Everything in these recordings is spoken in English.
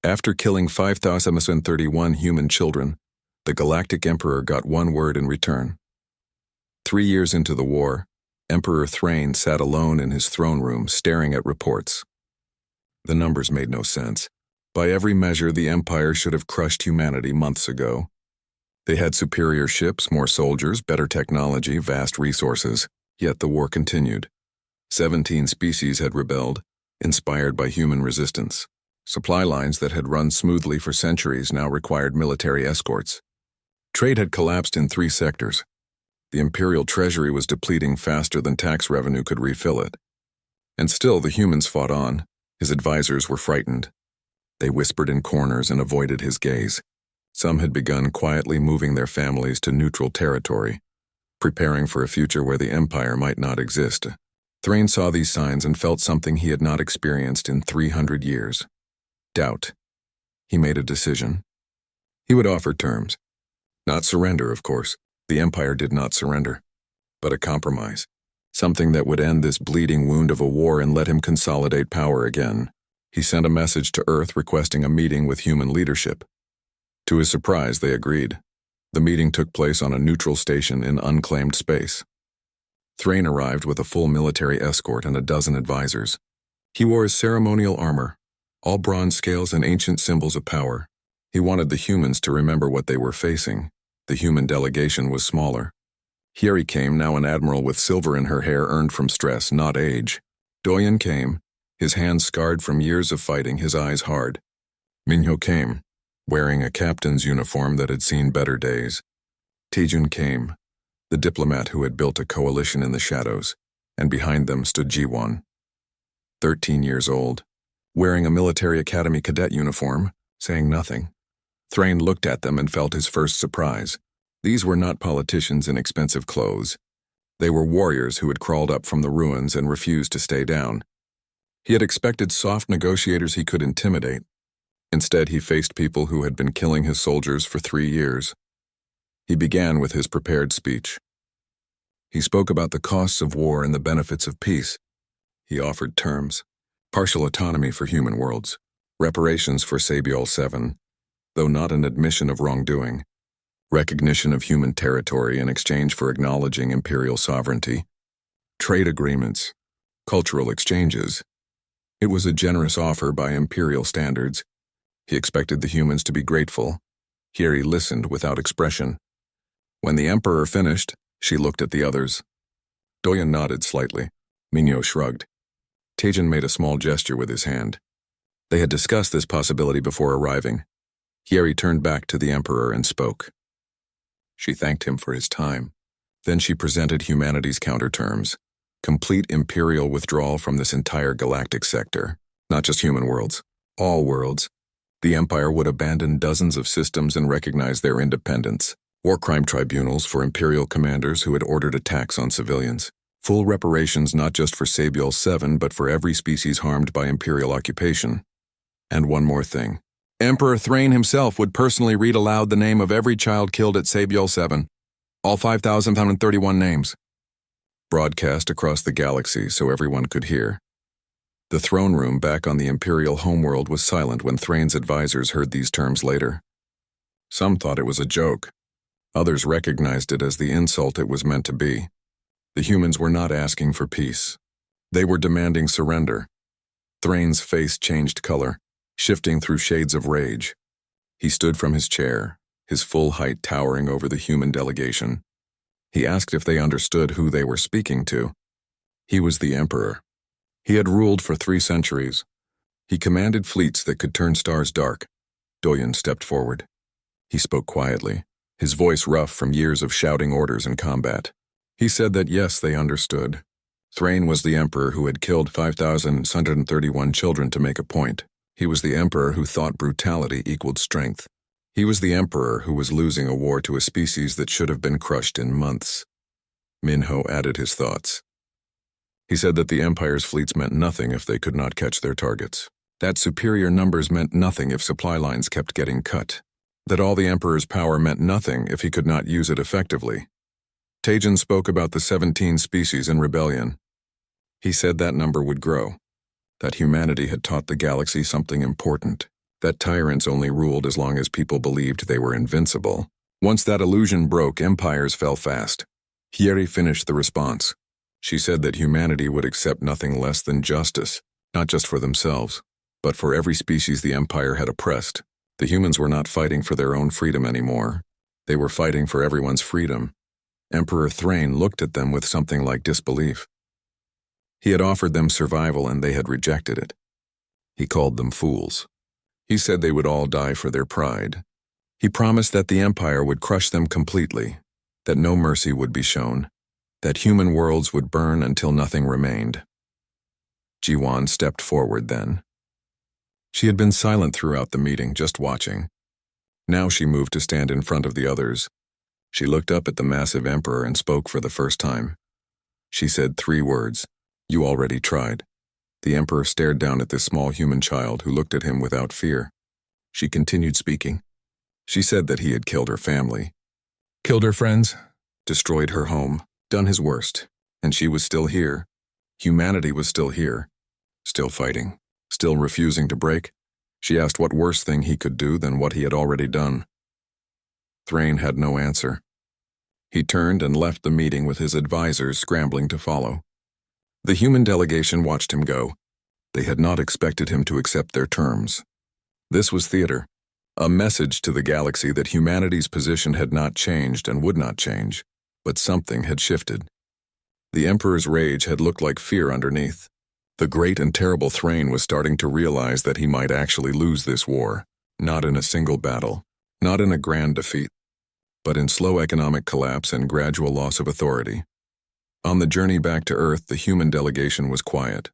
After killing 5,031 human children, the Galactic Emperor got one word in return. 3 years into the war, Emperor Thrain sat alone in his throne room staring at reports. The numbers made no sense. By every measure, the Empire should have crushed humanity months ago. They had superior ships, more soldiers, better technology, vast resources, yet the war continued. 17 species had rebelled, inspired by human resistance. Supply lines that had run smoothly for centuries now required military escorts. Trade had collapsed in 3 sectors. The Imperial treasury was depleting faster than tax revenue could refill it. And still the humans fought on. His advisors were frightened. They whispered in corners and avoided his gaze. Some had begun quietly moving their families to neutral territory, preparing for a future where the Empire might not exist. Thrain saw these signs and felt something he had not experienced in 300 years. Doubt. He made a decision. He would offer terms. Not surrender, of course. The Empire did not surrender. But a compromise. Something that would end this bleeding wound of a war and let him consolidate power again. He sent a message to Earth requesting a meeting with human leadership. To his surprise, they agreed. The meeting took place on a neutral station in unclaimed space. Thrain arrived with a full military escort and a dozen advisors. He wore his ceremonial armor, all bronze scales and ancient symbols of power. He wanted the humans to remember what they were facing. The human delegation was smaller. Here he came, now an admiral with silver in her hair earned from stress, not age. Doyen came, his hands scarred from years of fighting, his eyes hard. Minho came, wearing a captain's uniform that had seen better days. Taejun came, the diplomat who had built a coalition in the shadows, and behind them stood Jiwon. 13 years old, wearing a military academy cadet uniform, saying nothing. Thrain looked at them and felt his first surprise. These were not politicians in expensive clothes. They were warriors who had crawled up from the ruins and refused to stay down. He had expected soft negotiators he could intimidate. Instead, he faced people who had been killing his soldiers for 3 years. He began with his prepared speech. He spoke about the costs of war and the benefits of peace. He offered terms: partial autonomy for human worlds, reparations for Sabiol 7, though not an admission of wrongdoing, recognition of human territory in exchange for acknowledging imperial sovereignty, trade agreements, cultural exchanges. It was a generous offer by imperial standards. He expected the humans to be grateful. Here he listened without expression. When the Emperor finished, she looked at the others. Doyen nodded slightly. Minho shrugged. Taejun made a small gesture with his hand. They had discussed this possibility before arriving. Here he turned back to the Emperor and spoke. She thanked him for his time. Then she presented humanity's counterterms: complete imperial withdrawal from this entire galactic sector, not just human worlds, all worlds. The Empire would abandon dozens of systems and recognize their independence. War crime tribunals for imperial commanders who had ordered attacks on civilians. Full reparations not just for Sabiol 7 but for every species harmed by imperial occupation. And one more thing. Emperor Thrain himself would personally read aloud the name of every child killed at Sabiol 7. All 5,031 names. Broadcast across the galaxy so everyone could hear. The throne room back on the Imperial homeworld was silent when Thrain's advisors heard these terms later. Some thought it was a joke. Others recognized it as the insult it was meant to be. The humans were not asking for peace. They were demanding surrender. Thrain's face changed color, shifting through shades of rage. He stood from his chair, his full height towering over the human delegation. He asked if they understood who they were speaking to. He was the Emperor. He had ruled for 3 centuries. He commanded fleets that could turn stars dark. Doyen stepped forward. He spoke quietly, his voice rough from years of shouting orders in combat. He said that yes, they understood. Thrain was the Emperor who had killed 5,131 children to make a point. He was the Emperor who thought brutality equaled strength. He was the Emperor who was losing a war to a species that should have been crushed in months. Minho added his thoughts. He said that the Empire's fleets meant nothing if they could not catch their targets. That superior numbers meant nothing if supply lines kept getting cut. That all the Emperor's power meant nothing if he could not use it effectively. Taejun spoke about the 17 species in rebellion. He said that number would grow, that humanity had taught the galaxy something important. that tyrants only ruled as long as people believed they were invincible. Once that illusion broke, empires fell fast. Hieri finished the response. She said that humanity would accept nothing less than justice, not just for themselves, but for every species the empire had oppressed. The humans were not fighting for their own freedom anymore. They were fighting for everyone's freedom. Emperor Thrain looked at them with something like disbelief. He had offered them survival and they had rejected it. He called them fools. He said they would all die for their pride. He promised that the empire would crush them completely, that no mercy would be shown, that human worlds would burn until nothing remained. Jiwan stepped forward then. She had been silent throughout the meeting, just watching. Now she moved to stand in front of the others. She looked up at the massive emperor and spoke for the first time. She said 3 words, "You already tried." The emperor stared down at this small human child who looked at him without fear. She continued speaking. She said that he had killed her family, killed her friends, destroyed her home, done his worst, and she was still here. Humanity was still here, still fighting, still refusing to break. She asked what worse thing he could do than what he had already done. Thrain had no answer. He turned and left the meeting with his advisors scrambling to follow. The human delegation watched him go. They had not expected him to accept their terms. This was theater, a message to the galaxy that humanity's position had not changed and would not change, but something had shifted. The Emperor's rage had looked like fear underneath. The great and terrible Thrain was starting to realize that he might actually lose this war, not in a single battle, not in a grand defeat, but in slow economic collapse and gradual loss of authority. On the journey back to Earth, the human delegation was quiet.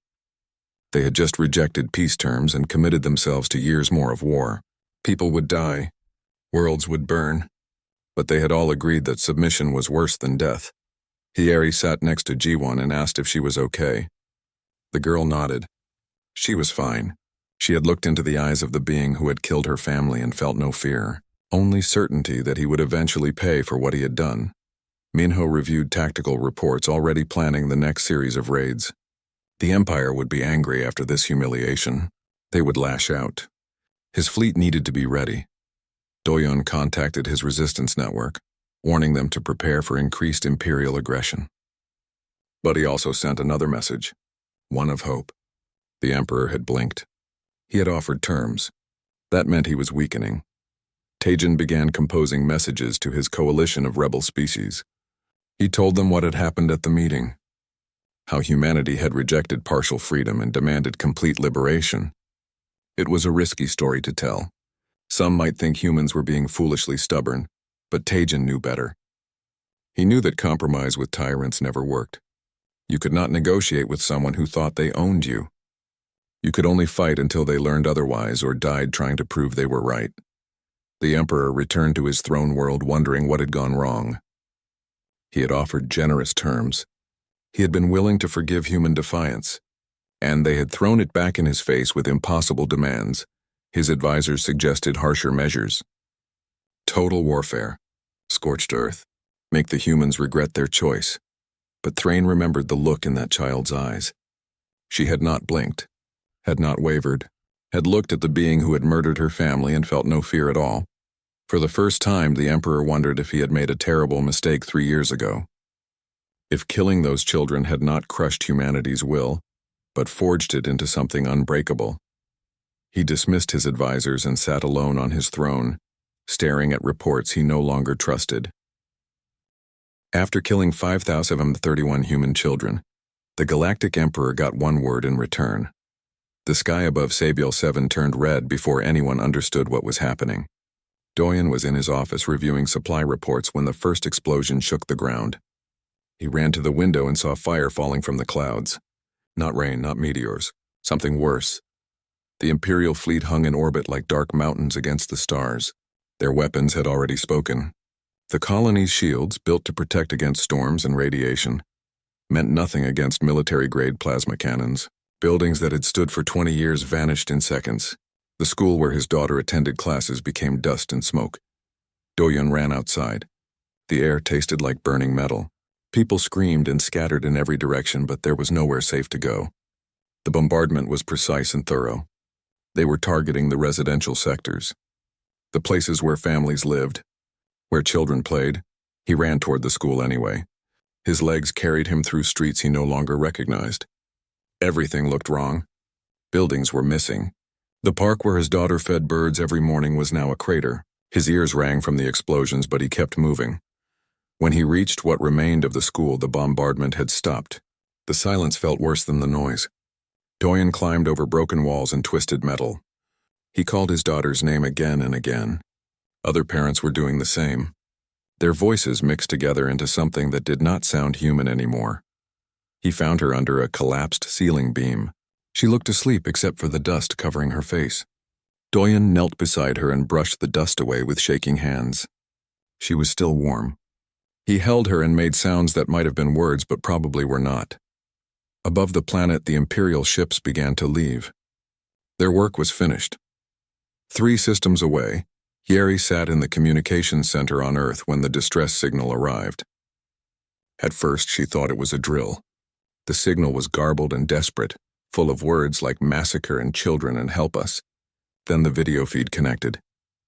They had just rejected peace terms and committed themselves to years more of war. People would die, worlds would burn, but they had all agreed that submission was worse than death. Hieri sat next to Jiwan and asked if she was okay. The girl nodded. She was fine. She had looked into the eyes of the being who had killed her family and felt no fear, only certainty that he would eventually pay for what he had done. Minho reviewed tactical reports, already planning the next series of raids. The Empire would be angry after this humiliation. They would lash out. His fleet needed to be ready. Doyon contacted his resistance network, warning them to prepare for increased imperial aggression. But he also sent another message, one of hope. The Emperor had blinked. He had offered terms. That meant he was weakening. Tajin began composing messages to his coalition of rebel species. He told them what had happened at the meeting, how humanity had rejected partial freedom and demanded complete liberation. It was a risky story to tell. Some might think humans were being foolishly stubborn, but Tajin knew better. He knew that compromise with tyrants never worked. You could not negotiate with someone who thought they owned you. You could only fight until they learned otherwise or died trying to prove they were right. The Emperor returned to his throne world wondering what had gone wrong. He had offered generous terms. He had been willing to forgive human defiance, and they had thrown it back in his face with impossible demands. His advisors suggested harsher measures. Total warfare, scorched earth, make the humans regret their choice. But Thrain remembered the look in that child's eyes. She had not blinked, had not wavered, had looked at the being who had murdered her family and felt no fear at all. For the first time, the Emperor wondered if he had made a terrible mistake 3 years ago. If killing those children had not crushed humanity's will, but forged it into something unbreakable. He dismissed his advisors and sat alone on his throne, staring at reports he no longer trusted. After killing 5,031 human children, the Galactic Emperor got one word in return. The sky above Sabiel 7 turned red before anyone understood what was happening. Doyon was in his office reviewing supply reports when the first explosion shook the ground. He ran to the window and saw fire falling from the clouds. Not rain, not meteors. Something worse. The Imperial fleet hung in orbit like dark mountains against the stars. Their weapons had already spoken. The colony's shields, built to protect against storms and radiation, meant nothing against military-grade plasma cannons. Buildings that had stood for 20 years vanished in seconds. The school where his daughter attended classes became dust and smoke. Doyon ran outside. The air tasted like burning metal. People screamed and scattered in every direction, but there was nowhere safe to go. The bombardment was precise and thorough. They were targeting the residential sectors, the places where families lived, where children played. He ran toward the school anyway. His legs carried him through streets he no longer recognized. Everything looked wrong. Buildings were missing. The park where his daughter fed birds every morning was now a crater. His ears rang from the explosions, but he kept moving. When he reached what remained of the school, the bombardment had stopped. The silence felt worse than the noise. Doyen climbed over broken walls and twisted metal. He called his daughter's name again and again. Other parents were doing the same. Their voices mixed together into something that did not sound human anymore. He found her under a collapsed ceiling beam. She looked asleep except for the dust covering her face. Doyen knelt beside her and brushed the dust away with shaking hands. She was still warm. He held her and made sounds that might have been words but probably were not. Above the planet, the Imperial ships began to leave. Their work was finished. 3 systems away, Yeri sat in the communications center on Earth when the distress signal arrived. At first, she thought it was a drill. The signal was garbled and desperate, full of words like massacre and children and help us. Then the video feed connected.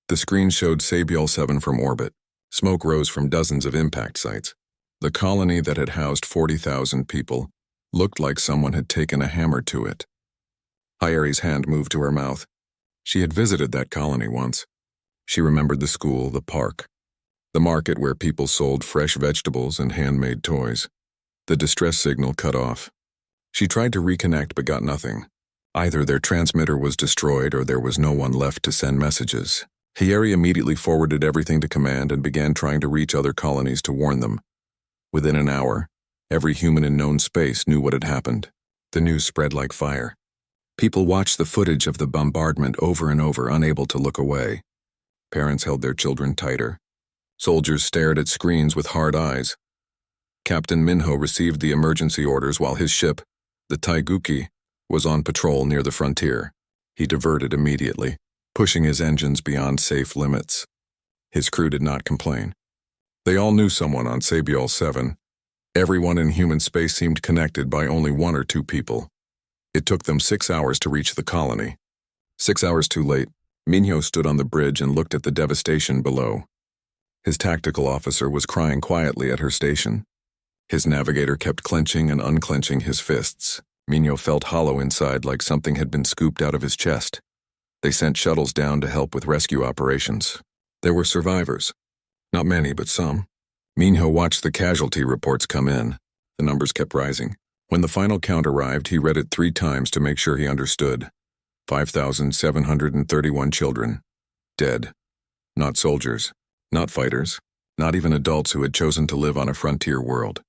The screen showed Sabiol 7 from orbit. Smoke rose from dozens of impact sites. The colony that had housed 40,000 people looked like someone had taken a hammer to it. Hayeri's hand moved to her mouth. She had visited that colony once. She remembered the school, the park, the market where people sold fresh vegetables and handmade toys. The distress signal cut off. She tried to reconnect but got nothing. Either their transmitter was destroyed or there was no one left to send messages. Hayeri immediately forwarded everything to command and began trying to reach other colonies to warn them. Within an hour, every human in known space knew what had happened. The news spread like fire. People watched the footage of the bombardment over and over, unable to look away. Parents held their children tighter. Soldiers stared at screens with hard eyes. Captain Minho received the emergency orders while his ship, the Taiguchi, was on patrol near the frontier. He diverted immediately, pushing his engines beyond safe limits. His crew did not complain. They all knew someone on Sabiol 7. Everyone in human space seemed connected by only 1 or 2 people. It took them 6 hours to reach the colony. 6 hours too late, Minho stood on the bridge and looked at the devastation below. His tactical officer was crying quietly at her station. His navigator kept clenching and unclenching his fists. Minho felt hollow inside, like something had been scooped out of his chest. They sent shuttles down to help with rescue operations. There were survivors. Not many, but some. Minho watched the casualty reports come in. The numbers kept rising. When the final count arrived, he read it 3 times to make sure he understood. 5,731 children. Dead. Not soldiers. Not fighters. Not even adults who had chosen to live on a frontier world.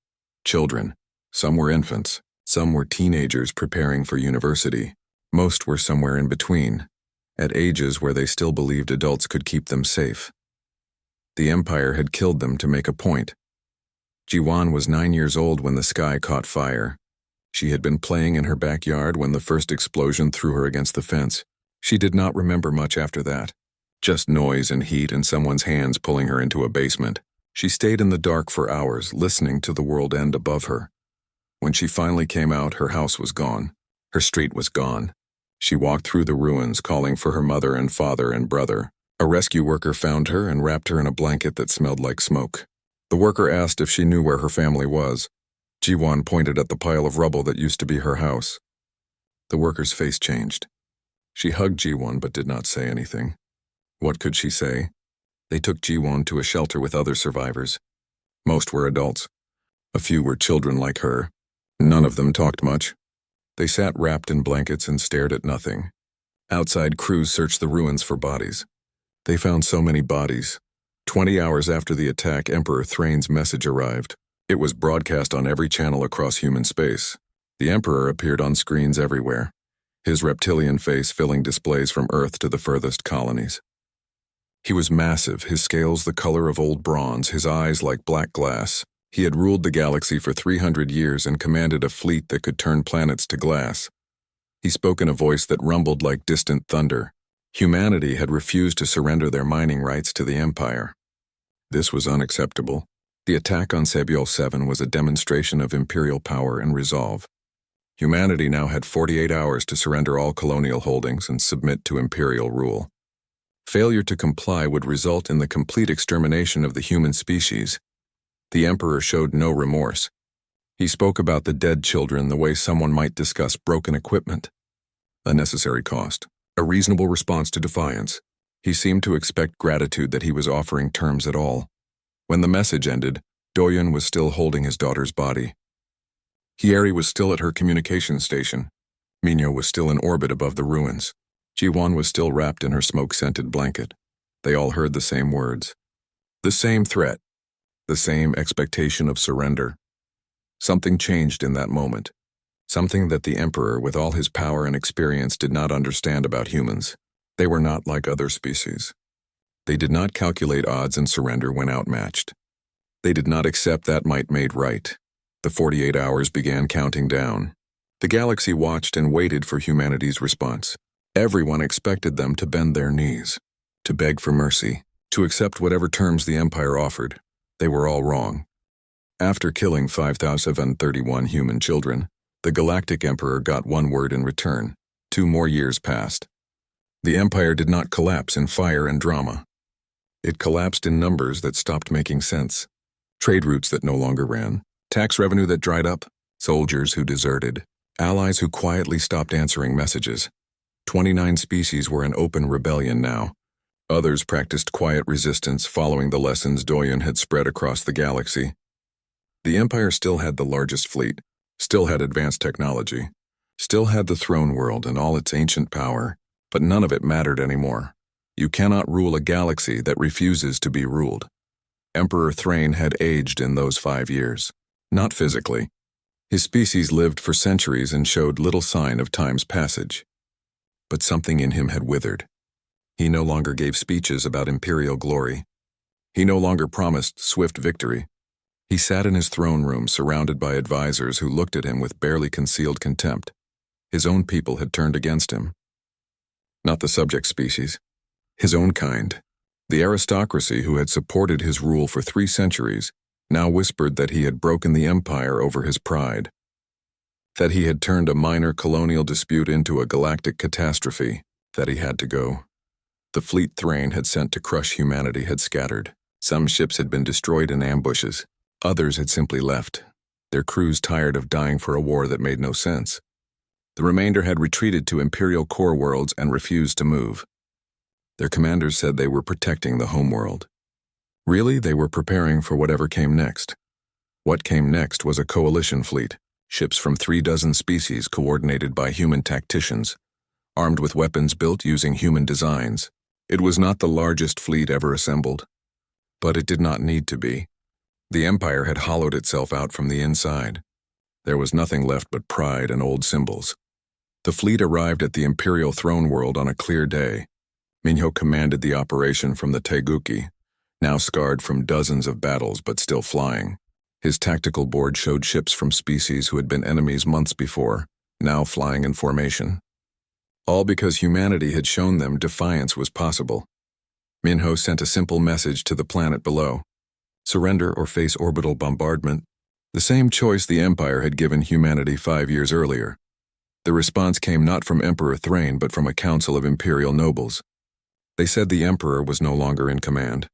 Children. Some were infants. Some were teenagers preparing for university. Most were somewhere in between, at ages where they still believed adults could keep them safe. The Empire had killed them to make a point. Jiwan was 9 years old when the sky caught fire. She had been playing in her backyard when the first explosion threw her against the fence. She did not remember much after that. Just noise and heat and someone's hands pulling her into a basement. She stayed in the dark for hours, listening to the world end above her. When she finally came out, her house was gone. Her street was gone. She walked through the ruins, calling for her mother and father and brother. A rescue worker found her and wrapped her in a blanket that smelled like smoke. The worker asked if she knew where her family was. Jiwan pointed at the pile of rubble that used to be her house. The worker's face changed. She hugged Jiwan but did not say anything. What could she say? They took Jiwan to a shelter with other survivors. Most were adults. A few were children like her. None of them talked much. They sat wrapped in blankets and stared at nothing. Outside crews searched the ruins for bodies. They found so many bodies. 20 hours after the attack, Emperor Thrane's message arrived. It was broadcast on every channel across human space. The Emperor appeared on screens everywhere, his reptilian face filling displays from Earth to the furthest colonies. He was massive, his scales the color of old bronze, his eyes like black glass. He had ruled the galaxy for 300 years and commanded a fleet that could turn planets to glass. He spoke in a voice that rumbled like distant thunder. Humanity had refused to surrender their mining rights to the Empire. This was unacceptable. The attack on Sabiol 7 was a demonstration of Imperial power and resolve. Humanity now had 48 hours to surrender all colonial holdings and submit to imperial rule. Failure to comply would result in the complete extermination of the human species. The Emperor showed no remorse. He spoke about the dead children the way someone might discuss broken equipment. A necessary cost, a reasonable response to defiance. He seemed to expect gratitude that he was offering terms at all. When the message ended, Doyen was still holding his daughter's body. Hieri was still at her communications station. Minho was still in orbit above the ruins. Jiwan was still wrapped in her smoke-scented blanket. They all heard the same words. The same threat. The same expectation of surrender. Something changed in that moment. Something that the Emperor, with all his power and experience, did not understand about humans. They were not like other species. They did not calculate odds and surrender when outmatched. They did not accept that might made right. The 48 hours began counting down. The galaxy watched and waited for humanity's response. Everyone expected them to bend their knees, to beg for mercy, to accept whatever terms the Empire offered. They were all wrong. After killing 5,031 human children, the Galactic Emperor got one word in return. 2 more years passed. The Empire did not collapse in fire and drama. It collapsed in numbers that stopped making sense. Trade routes that no longer ran. Tax revenue that dried up, soldiers who deserted, allies who quietly stopped answering messages. 29 species were in open rebellion now. Others practiced quiet resistance following the lessons Doyen had spread across the galaxy. The Empire still had the largest fleet, still had advanced technology, still had the throne world and all its ancient power, but none of it mattered anymore. You cannot rule a galaxy that refuses to be ruled. Emperor Thrain had aged in those 5 years. Not physically. His species lived for centuries and showed little sign of time's passage. But something in him had withered. He no longer gave speeches about imperial glory. He no longer promised swift victory. He sat in his throne room surrounded by advisors who looked at him with barely concealed contempt. His own people had turned against him. Not the subject species. His own kind. The aristocracy who had supported his rule for 3 centuries now whispered that he had broken the empire over his pride, that he had turned a minor colonial dispute into a galactic catastrophe, that he had to go. The fleet Thrain had sent to crush humanity had scattered. Some ships had been destroyed in ambushes. Others had simply left, their crews tired of dying for a war that made no sense. The remainder had retreated to imperial core worlds and refused to move. Their commanders said they were protecting the homeworld. Really, they were preparing for whatever came next. What came next was a coalition fleet, ships from 36 species coordinated by human tacticians, armed with weapons built using human designs. It was not the largest fleet ever assembled, but it did not need to be. The Empire had hollowed itself out from the inside. There was nothing left but pride and old symbols. The fleet arrived at the Imperial throne world on a clear day. Minho commanded the operation from the Teguki, now scarred from dozens of battles but still flying. His tactical board showed ships from species who had been enemies months before, now flying in formation. All because humanity had shown them defiance was possible. Minho sent a simple message to the planet below. Surrender or face orbital bombardment. The same choice the Empire had given humanity 5 years earlier. The response came not from Emperor Thrain but from a council of imperial nobles. They said the Emperor was no longer in command.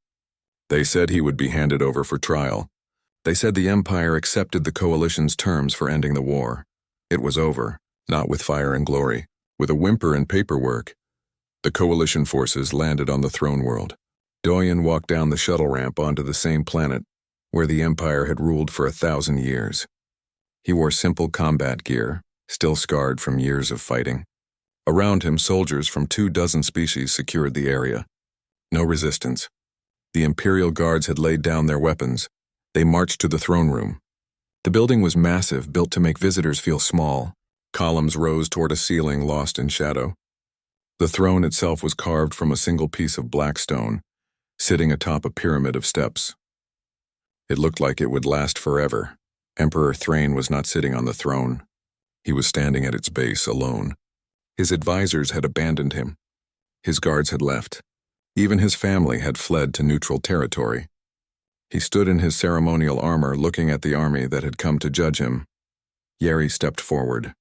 They said he would be handed over for trial. They said the Empire accepted the coalition's terms for ending the war. It was over, not with fire and glory, with a whimper and paperwork. The coalition forces landed on the throne world. Doyen walked down the shuttle ramp onto the same planet where the Empire had ruled for 1,000 years. He wore simple combat gear, still scarred from years of fighting. Around him, soldiers from 24 species secured the area. No resistance. The Imperial guards had laid down their weapons. They marched to the throne room. The building was massive, built to make visitors feel small. Columns rose toward a ceiling lost in shadow. The throne itself was carved from a single piece of black stone, sitting atop a pyramid of steps. It looked like it would last forever. Emperor Thrain was not sitting on the throne. He was standing at its base alone. His advisors had abandoned him. His guards had left. Even his family had fled to neutral territory. He stood in his ceremonial armor looking at the army that had come to judge him. Yeri stepped forward.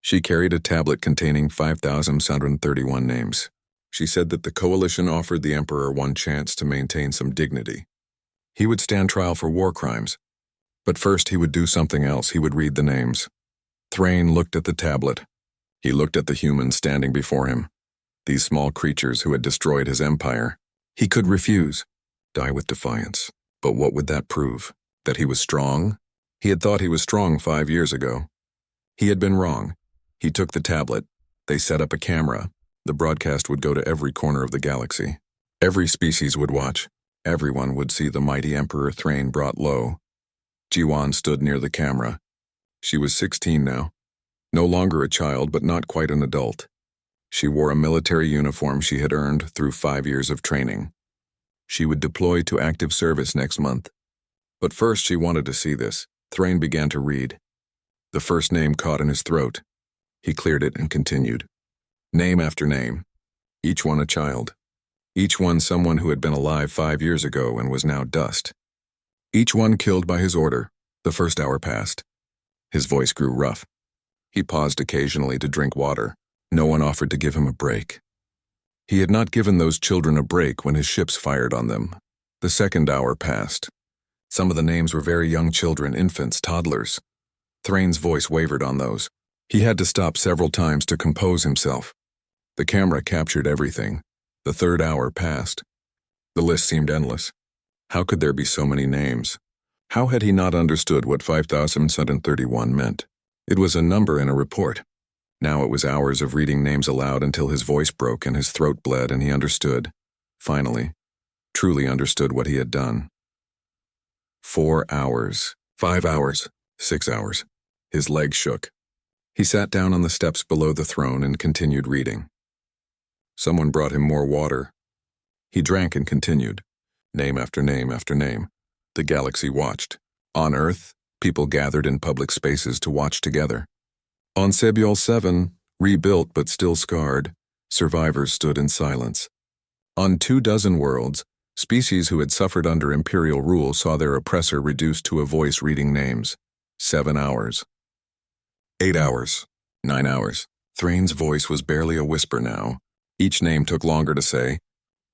She carried a tablet containing 5,731 names. She said that the coalition offered the Emperor one chance to maintain some dignity. He would stand trial for war crimes, but first he would do something else. He would read the names. Thrain looked at the tablet. He looked at the humans standing before him, these small creatures who had destroyed his empire. He could refuse, die with defiance. But what would that prove? That he was strong? He had thought he was strong 5 years ago. He had been wrong. He took the tablet. They set up a camera. The broadcast would go to every corner of the galaxy. Every species would watch. Everyone would see the mighty Emperor Thrain brought low. Jiwan stood near the camera. She was 16 now. No longer a child, but not quite an adult. She wore a military uniform she had earned through 5 years of training. She would deploy to active service next month. But first she wanted to see this. Thrain began to read. The first name caught in his throat. He cleared it and continued. Name after name. Each one a child. Each one someone who had been alive 5 years ago and was now dust. Each one killed by his order. The first hour passed. His voice grew rough. He paused occasionally to drink water. No one offered to give him a break. He had not given those children a break when his ships fired on them. The second hour passed. Some of the names were very young children, infants, toddlers. Thrain's voice wavered on those. He had to stop several times to compose himself. The camera captured everything. The third hour passed. The list seemed endless. How could there be so many names? How had he not understood what 5,731 meant? It was a number in a report. Now it was hours of reading names aloud until his voice broke and his throat bled and he understood. Finally, truly understood what he had done. 4 hours, 5 hours, 6 hours. His legs shook. He sat down on the steps below the throne and continued reading. Someone brought him more water. He drank and continued. Name after name after name. The galaxy watched. On Earth, people gathered in public spaces to watch together. On Sebiol 7, rebuilt but still scarred, survivors stood in silence. On 24 worlds, species who had suffered under imperial rule saw their oppressor reduced to a voice reading names. 7 hours. 8 hours. 9 hours. Thrain's voice was barely a whisper now. Each name took longer to say.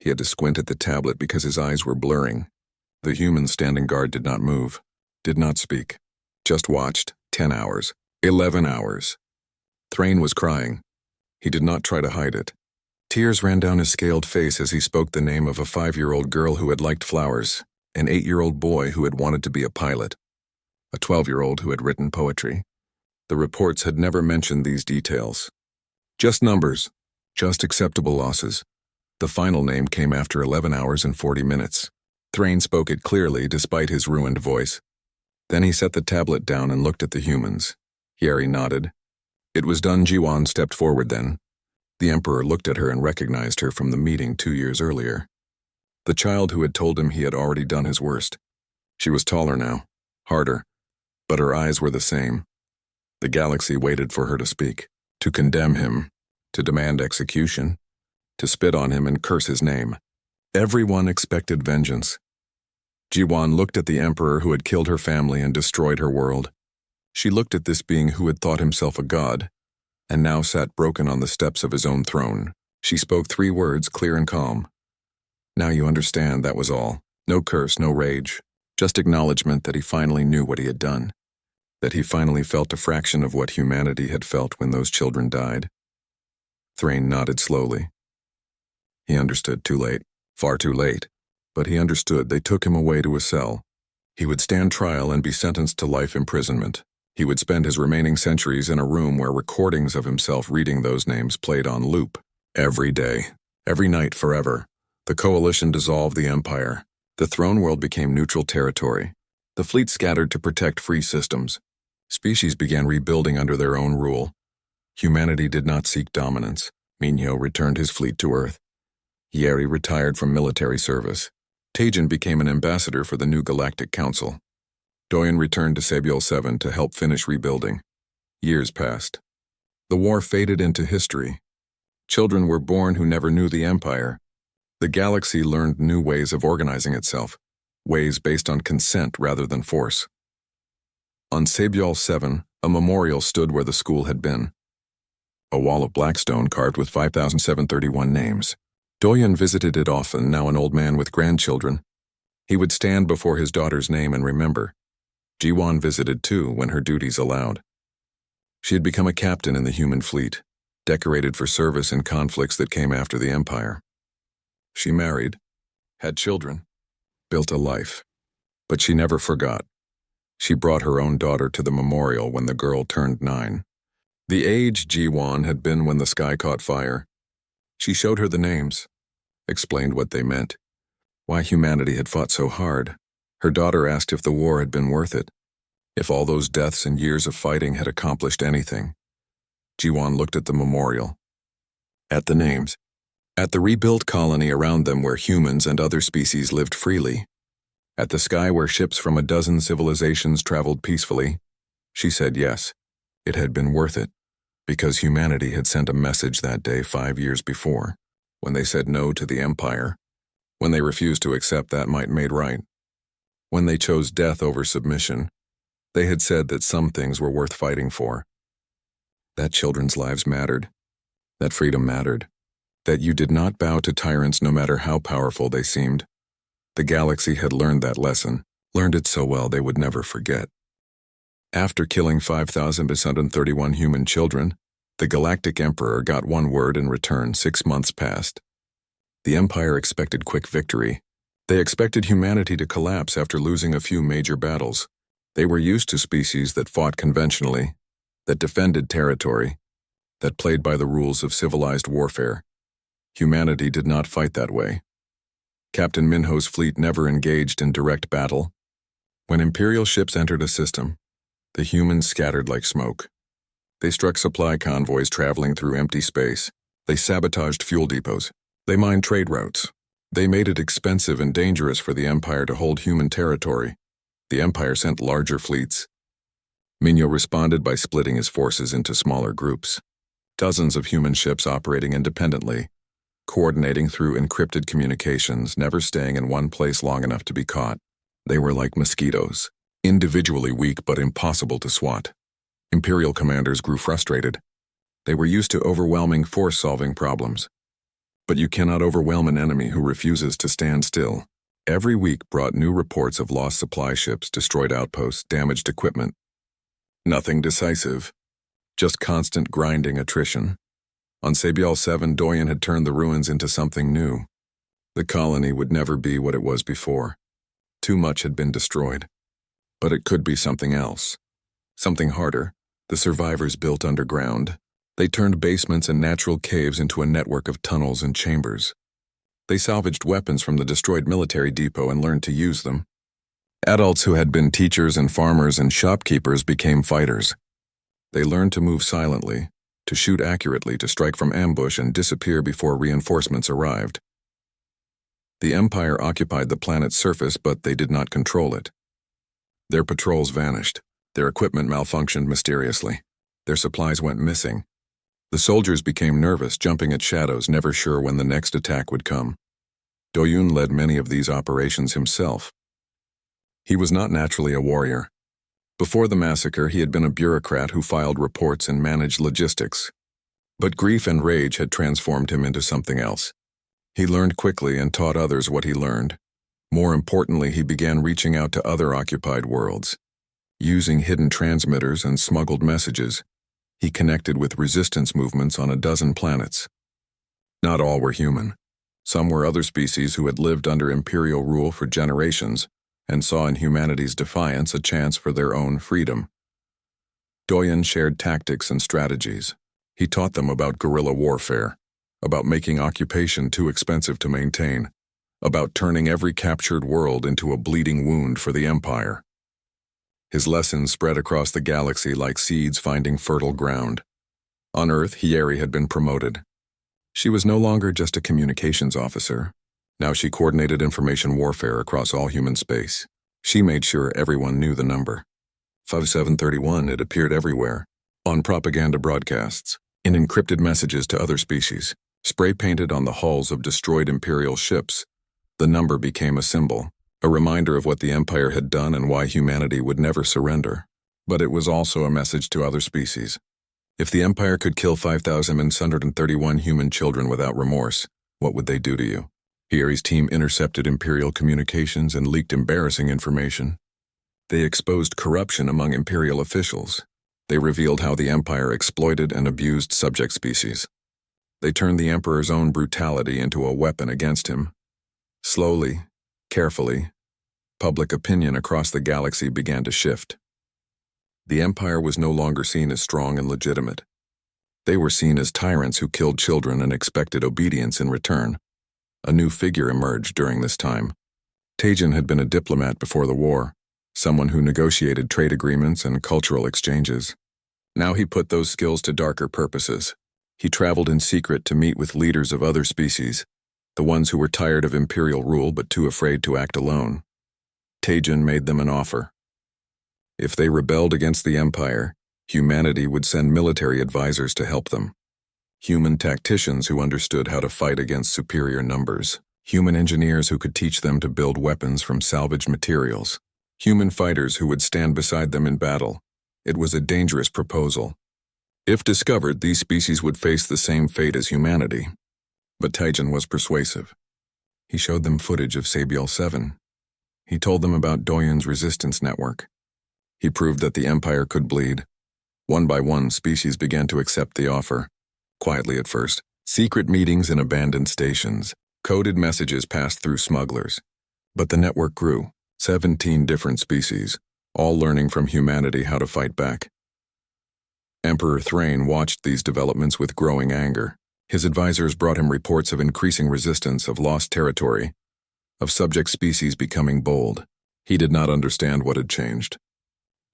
He had to squint at the tablet because his eyes were blurring. The humans standing guard did not move, did not speak, just watched. 10 hours. 11 hours. Thrain was crying. He did not try to hide it. Tears ran down his scaled face as he spoke the name of a 5-year-old girl who had liked flowers, an 8-year-old boy who had wanted to be a pilot, a 12-year-old who had written poetry. The reports had never mentioned these details. Just numbers, just acceptable losses. The final name came after 11 hours and 40 minutes. Thrain spoke it clearly despite his ruined voice. Then he set the tablet down and looked at the humans. Yeri nodded. It was done. Jiwan stepped forward then. The Emperor looked at her and recognized her from the meeting 2 years earlier. The child who had told him he had already done his worst. She was taller now, harder, but her eyes were the same. The galaxy waited for her to speak, to condemn him, to demand execution, to spit on him and curse his name. Everyone expected vengeance. Jiwan looked at the Emperor who had killed her family and destroyed her world. She looked at this being who had thought himself a god, and now sat broken on the steps of his own throne. She spoke 3 words, clear and calm. Now you understand, that was all. No curse, no rage, just acknowledgement that he finally knew what he had done, that he finally felt a fraction of what humanity had felt when those children died. Thrain nodded slowly. He understood too late, far too late, but he understood. They took him away to a cell. He would stand trial and be sentenced to life imprisonment. He would spend his remaining centuries in a room where recordings of himself reading those names played on loop. Every day, every night, forever. The coalition dissolved the empire. The throne world became neutral territory. The fleet scattered to protect free systems. Species began rebuilding under their own rule. Humanity did not seek dominance. Minho returned his fleet to Earth. Yeri retired from military service. Tajin became an ambassador for the new Galactic Council. Doyen returned to Sebiol 7 to help finish rebuilding. Years passed. The war faded into history. Children were born who never knew the Empire. The galaxy learned new ways of organizing itself, ways based on consent rather than force. On Sebiol 7, a memorial stood where the school had been. a wall of black stone carved with 5,731 names. Doyen visited it often, now an old man with grandchildren. He would stand before his daughter's name and remember. Jiwon visited too, when her duties allowed. She had become a captain in the human fleet, decorated for service in conflicts that came after the Empire. She married, had children, built a life. But she never forgot. She brought her own daughter to the memorial when the girl turned 9. The age Jiwon had been when the sky caught fire. She showed her the names, explained what they meant, why humanity had fought so hard. Her daughter asked if the war had been worth it, if all those deaths and years of fighting had accomplished anything. Jiwon looked at the memorial, at the names, at the rebuilt colony around them where humans and other species lived freely, at the sky where ships from a dozen civilizations traveled peacefully. She said yes, it had been worth it, because humanity had sent a message that day 5 years before, when they said no to the Empire, when they refused to accept that might made right, when they chose death over submission. They had said that some things were worth fighting for, that children's lives mattered, that freedom mattered, that you did not bow to tyrants no matter how powerful they seemed. The galaxy had learned that lesson, learned it so well they would never forget. After killing 5,631 human children, the Galactic Emperor got one word in return. 6 months passed. The Empire expected quick victory. They expected humanity to collapse after losing a few major battles. They were used to species that fought conventionally, that defended territory, that played by the rules of civilized warfare. Humanity did not fight that way. Captain Minho's fleet never engaged in direct battle. When Imperial ships entered a system, the humans scattered like smoke. They struck supply convoys traveling through empty space. They sabotaged fuel depots. They mined trade routes. They made it expensive and dangerous for the Empire to hold human territory. The Empire sent larger fleets. Minho responded by splitting his forces into smaller groups. Dozens of human ships operating independently, coordinating through encrypted communications, never staying in one place long enough to be caught. They were like mosquitoes, individually weak but impossible to swat. Imperial commanders grew frustrated. They were used to overwhelming force-solving problems. But you cannot overwhelm an enemy who refuses to stand still. Every week brought new reports of lost supply ships, destroyed outposts, damaged equipment. Nothing decisive, just constant grinding attrition. On Sabial 7, Doyen had turned the ruins into something new. The colony would never be what it was before. Too much had been destroyed. But it could be something else. Something harder. The survivors built underground. They turned basements and natural caves into a network of tunnels and chambers. They salvaged weapons from the destroyed military depot and learned to use them. Adults who had been teachers and farmers and shopkeepers became fighters. They learned to move silently, to shoot accurately, to strike from ambush and disappear before reinforcements arrived. The Empire occupied the planet's surface, but they did not control it. Their patrols vanished. Their equipment malfunctioned mysteriously. Their supplies went missing. The soldiers became nervous, jumping at shadows, never sure when the next attack would come. Doyun led many of these operations himself. He was not naturally a warrior. Before the massacre, he had been a bureaucrat who filed reports and managed logistics. But grief and rage had transformed him into something else. He learned quickly and taught others what he learned. More importantly, he began reaching out to other occupied worlds. Using hidden transmitters and smuggled messages, he connected with resistance movements on a dozen planets. Not all were human. Some were other species who had lived under imperial rule for generations and saw in humanity's defiance a chance for their own freedom. Doyen shared tactics and strategies. He taught them about guerrilla warfare, about making occupation too expensive to maintain, about turning every captured world into a bleeding wound for the Empire. His lessons spread across the galaxy like seeds finding fertile ground. On Earth, Hiyeri had been promoted. She was no longer just a communications officer. Now she coordinated information warfare across all human space. She made sure everyone knew the number. 5731, it appeared everywhere. On propaganda broadcasts, in encrypted messages to other species, spray-painted on the hulls of destroyed Imperial ships. The number became a symbol, a reminder of what the Empire had done and why humanity would never surrender. But it was also a message to other species. If the Empire could kill 5,731 human children without remorse, what would they do to you? Hier's team intercepted Imperial communications and leaked embarrassing information. They exposed corruption among Imperial officials. They revealed how the Empire exploited and abused subject species. They turned the Emperor's own brutality into a weapon against him. Slowly, carefully, public opinion across the galaxy began to shift. The Empire was no longer seen as strong and legitimate. They were seen as tyrants who killed children and expected obedience in return. A new figure emerged during this time. Tajin had been a diplomat before the war, someone who negotiated trade agreements and cultural exchanges. Now he put those skills to darker purposes. He traveled in secret to meet with leaders of other species, the ones who were tired of imperial rule but too afraid to act alone. Tajin made them an offer. If they rebelled against the Empire, humanity would send military advisors to help them. Human tacticians who understood how to fight against superior numbers. Human engineers who could teach them to build weapons from salvaged materials. Human fighters who would stand beside them in battle. It was a dangerous proposal. If discovered, these species would face the same fate as humanity. But Tajin was persuasive. He showed them footage of Sabiel 7. He told them about Doyen's resistance network. He proved that the Empire could bleed. One by one, species began to accept the offer. Quietly at first, secret meetings in abandoned stations, coded messages passed through smugglers. But the network grew, 17 different species, all learning from humanity how to fight back. Emperor Thrain watched these developments with growing anger. His advisors brought him reports of increasing resistance, of lost territory, of subject species becoming bold. He did not understand what had changed.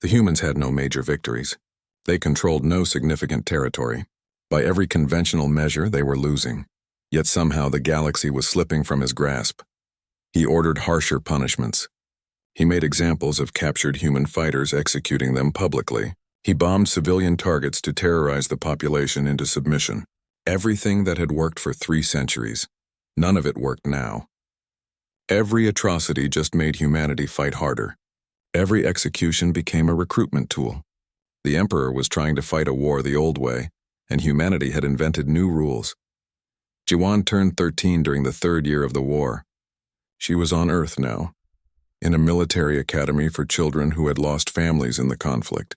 The humans had no major victories. They controlled no significant territory. By every conventional measure, they were losing. Yet somehow the galaxy was slipping from his grasp. He ordered harsher punishments. He made examples of captured human fighters, executing them publicly. He bombed civilian targets to terrorize the population into submission. Everything that had worked for 3 centuries, none of it worked now. Every atrocity just made humanity fight harder. Every execution became a recruitment tool. The Emperor was trying to fight a war the old way, and humanity had invented new rules. Jiwan turned 13 during the 3rd year of the war. She was on Earth now, in a military academy for children who had lost families in the conflict.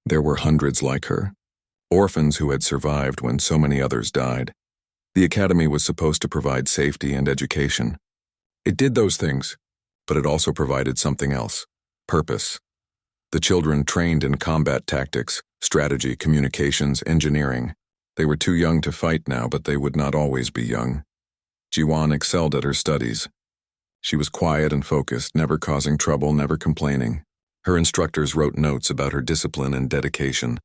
There were hundreds like her, orphans who had survived when so many others died. The academy was supposed to provide safety and education. It did those things, but it also provided something else: purpose. The children trained in combat tactics, strategy, communications, engineering. They were too young to fight now, but they would not always be young. Jiwan excelled at her studies. She was quiet and focused, never causing trouble, never complaining. Her instructors wrote notes about her discipline and dedication.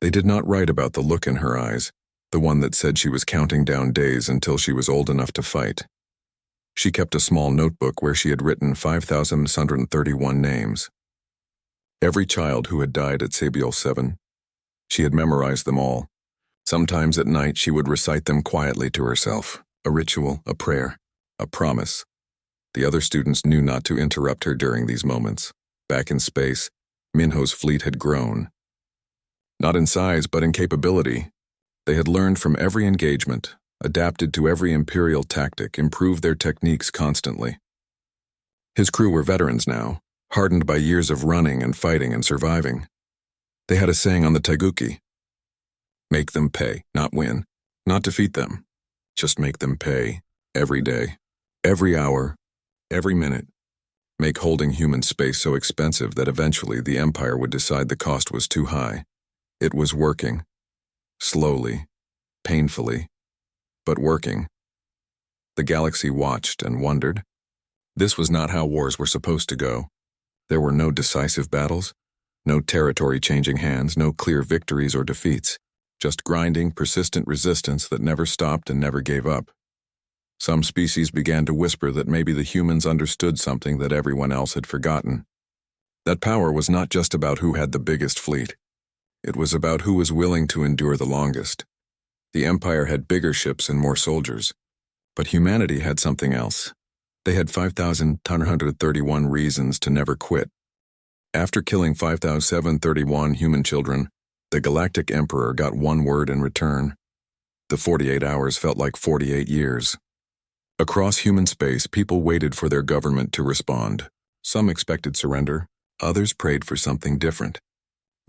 They did not write about the look in her eyes, the one that said she was counting down days until she was old enough to fight. She kept a small notebook where she had written 5,631 names. Every child who had died at Sabiel 7. She had memorized them all. Sometimes at night she would recite them quietly to herself, a ritual, a prayer, a promise. The other students knew not to interrupt her during these moments. Back in space, Minho's fleet had grown. Not in size, but in capability. They had learned from every engagement, adapted to every imperial tactic, improved their techniques constantly. His crew were veterans now, hardened by years of running and fighting and surviving. They had a saying on the Taiguchi: make them pay, not win, not defeat them. Just make them pay, every day, every hour, every minute. Make holding human space so expensive that eventually the Empire would decide the cost was too high. It was working. Slowly, painfully, but working. The galaxy watched and wondered. This was not how wars were supposed to go. There were no decisive battles, no territory changing hands, no clear victories or defeats, just grinding, persistent resistance that never stopped and never gave up. Some species began to whisper that maybe the humans understood something that everyone else had forgotten. That power was not just about who had the biggest fleet. It was about who was willing to endure the longest. The Empire had bigger ships and more soldiers, but humanity had something else. They had 5,931 reasons to never quit. After killing 5,731 human children, The Galactic Emperor got one word in return. The 48 hours felt like 48 years. Across human space, people waited for their government to respond. Some expected surrender, others prayed for something different.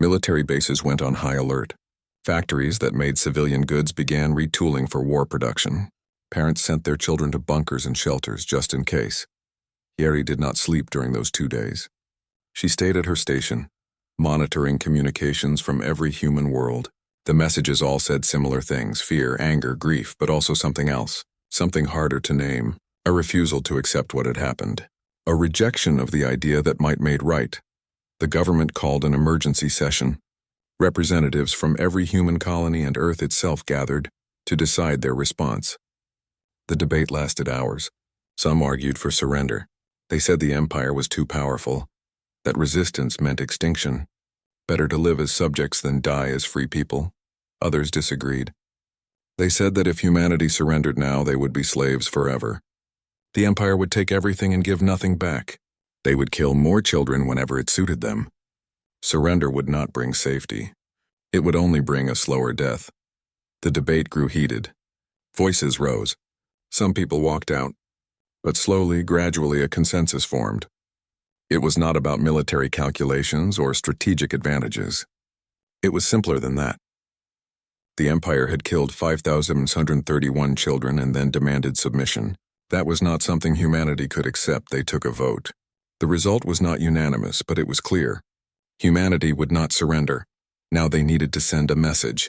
Military bases went on high alert. Factories that made civilian goods began retooling for war production. Parents sent their children to bunkers and shelters just in case. Yeri did not sleep during those 2 days. She stayed at her station, monitoring communications from every human world. The messages all said similar things: fear, anger, grief, but also something else, something harder to name, a refusal to accept what had happened, a rejection of the idea that might made right. The government called an emergency session. Representatives from every human colony and Earth itself gathered to decide their response. The debate lasted hours. Some argued for surrender. They said the Empire was too powerful, that resistance meant extinction. Better to live as subjects than die as free people. Others disagreed. They said that if humanity surrendered now, they would be slaves forever. The Empire would take everything and give nothing back. They would kill more children whenever it suited them. Surrender would not bring safety. It would only bring a slower death. The debate grew heated. Voices rose. Some people walked out. But slowly, gradually, a consensus formed. It was not about military calculations or strategic advantages. It was simpler than that. The Empire had killed 5,131 children and then demanded submission. That was not something humanity could accept. They took a vote. The result was not unanimous, but it was clear. Humanity would not surrender. Now they needed to send a message.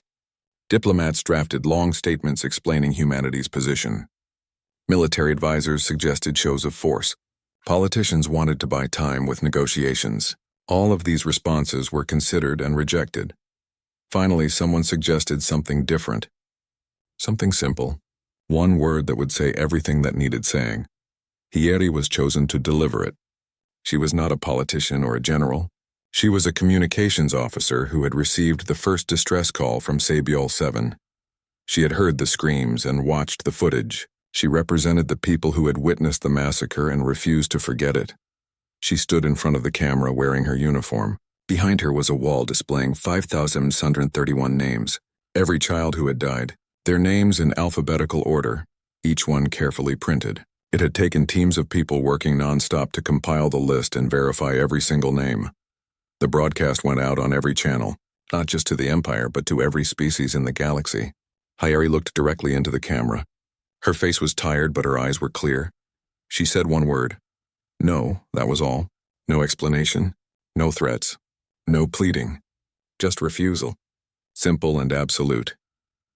Diplomats drafted long statements explaining humanity's position. Military advisors suggested shows of force. Politicians wanted to buy time with negotiations. All of these responses were considered and rejected. Finally, someone suggested something different. Something simple. One word that would say everything that needed saying. Yeri was chosen to deliver it. She was not a politician or a general. She was a communications officer who had received the first distress call from Sabiol 7. She had heard the screams and watched the footage. She represented the people who had witnessed the massacre and refused to forget it. She stood in front of the camera wearing her uniform. Behind her was a wall displaying 5,131 names, every child who had died, their names in alphabetical order, each one carefully printed. It had taken teams of people working non-stop to compile the list and verify every single name. The broadcast went out on every channel, not just to the Empire, but to every species in the galaxy. Yeri looked directly into the camera. Her face was tired, but her eyes were clear. She said one word. No, that was all. No explanation, no threats, no pleading. Just refusal. Simple and absolute.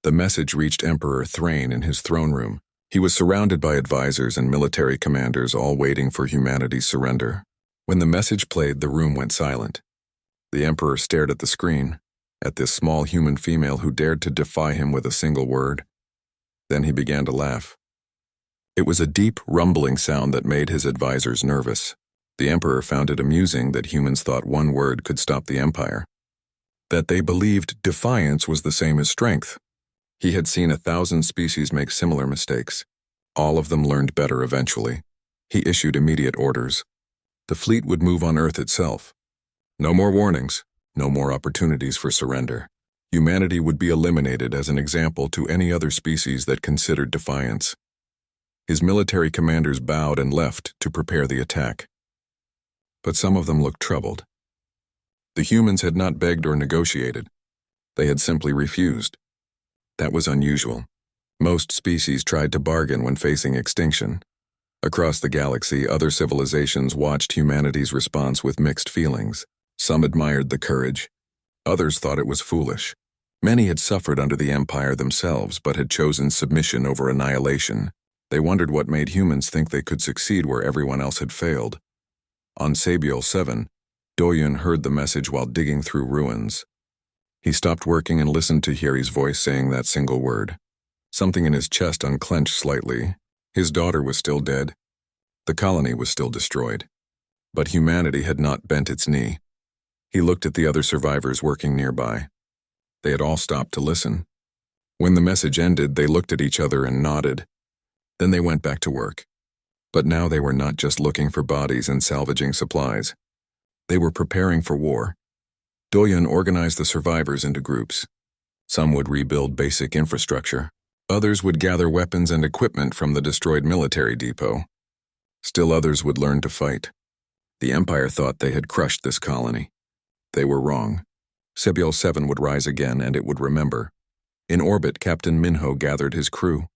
The message reached Emperor Thrain in his throne room. He was surrounded by advisors and military commanders, all waiting for humanity's surrender. When the message played, the room went silent. The Emperor stared at the screen, at this small human female who dared to defy him with a single word. Then he began to laugh. It was a deep, rumbling sound that made his advisors nervous. The Emperor found it amusing that humans thought one word could stop the Empire. That they believed defiance was the same as strength. He had seen 1,000 species make similar mistakes. All of them learned better eventually. He issued immediate orders. The fleet would move on Earth itself. No more warnings, no more opportunities for surrender. Humanity would be eliminated as an example to any other species that considered defiance. His military commanders bowed and left to prepare the attack. But some of them looked troubled. The humans had not begged or negotiated. They had simply refused. That was unusual. Most species tried to bargain when facing extinction. Across the galaxy, other civilizations watched humanity's response with mixed feelings. Some admired the courage. Others thought it was foolish. Many had suffered under the Empire themselves, but had chosen submission over annihilation. They wondered what made humans think they could succeed where everyone else had failed. On Sabiol 7, Doyun heard the message while digging through ruins. He stopped working and listened to Yeri's voice saying that single word. Something in his chest unclenched slightly. His daughter was still dead. The colony was still destroyed. But humanity had not bent its knee. He looked at the other survivors working nearby. They had all stopped to listen. When the message ended, they looked at each other and nodded. Then they went back to work. But now they were not just looking for bodies and salvaging supplies. They were preparing for war. Doyen organized the survivors into groups. Some would rebuild basic infrastructure. Others would gather weapons and equipment from the destroyed military depot. Still others would learn to fight. The Empire thought they had crushed this colony. They were wrong. Sebiol 7 would rise again, and it would remember. In orbit, Captain Minho gathered his crew.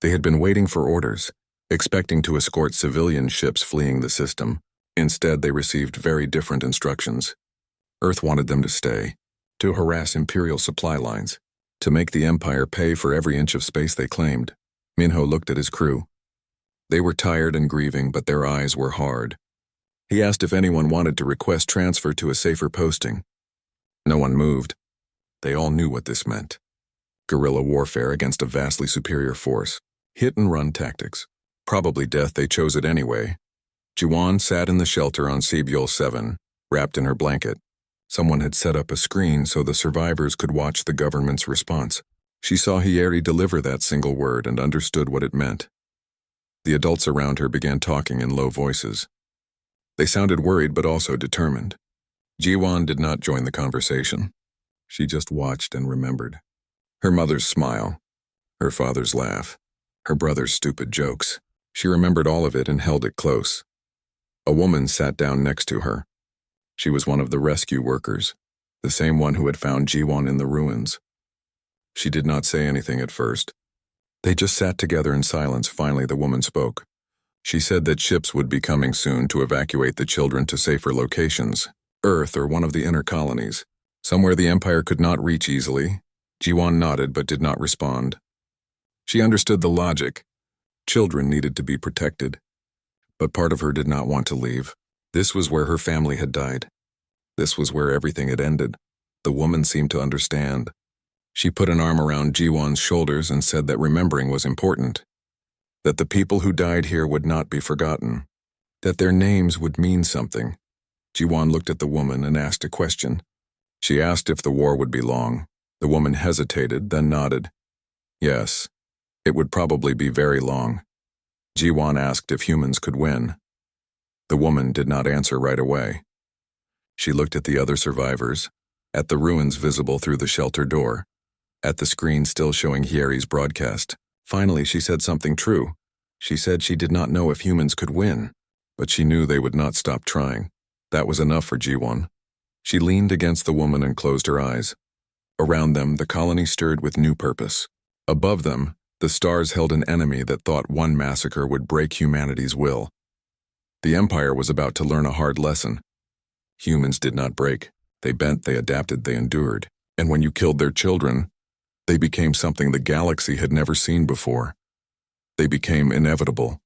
They had been waiting for orders, expecting to escort civilian ships fleeing the system. Instead, they received very different instructions. Earth wanted them to stay, to harass Imperial supply lines, to make the Empire pay for every inch of space they claimed. Minho looked at his crew. They were tired and grieving, but their eyes were hard. He asked if anyone wanted to request transfer to a safer posting. No one moved. They all knew what this meant. Guerrilla warfare against a vastly superior force. Hit-and-run tactics. Probably death, they chose it anyway. Jiwan sat in the shelter on Sebiol 7, wrapped in her blanket. Someone had set up a screen so the survivors could watch the government's response. She saw Hieri deliver that single word and understood what it meant. The adults around her began talking in low voices. They sounded worried but also determined. Jiwan did not join the conversation. She just watched and remembered. Her mother's smile, her father's laugh, her brother's stupid jokes. She remembered all of it and held it close. A woman sat down next to her. She was one of the rescue workers, the same one who had found Jiwan in the ruins. She did not say anything at first. They just sat together in silence. Finally, the woman spoke. She said that ships would be coming soon to evacuate the children to safer locations, Earth or one of the inner colonies, somewhere the Empire could not reach easily. Jiwan nodded but did not respond. She understood the logic. Children needed to be protected. But part of her did not want to leave. This was where her family had died. This was where everything had ended. The woman seemed to understand. She put an arm around Jiwan's shoulders and said that remembering was important. That the people who died here would not be forgotten. That their names would mean something. Jiwan looked at the woman and asked a question. She asked if the war would be long. The woman hesitated, then nodded. Yes, it would probably be very long. Jiwan asked if humans could win. The woman did not answer right away. She looked at the other survivors, at the ruins visible through the shelter door, at the screen still showing Hieri's broadcast. Finally, she said something true. She said she did not know if humans could win, but she knew they would not stop trying. That was enough for Jiwan. She leaned against the woman and closed her eyes. Around them, the colony stirred with new purpose. Above them, the stars held an enemy that thought one massacre would break humanity's will. The Empire was about to learn a hard lesson. Humans did not break. They bent, they adapted, they endured. And when you killed their children, they became something the galaxy had never seen before. They became inevitable.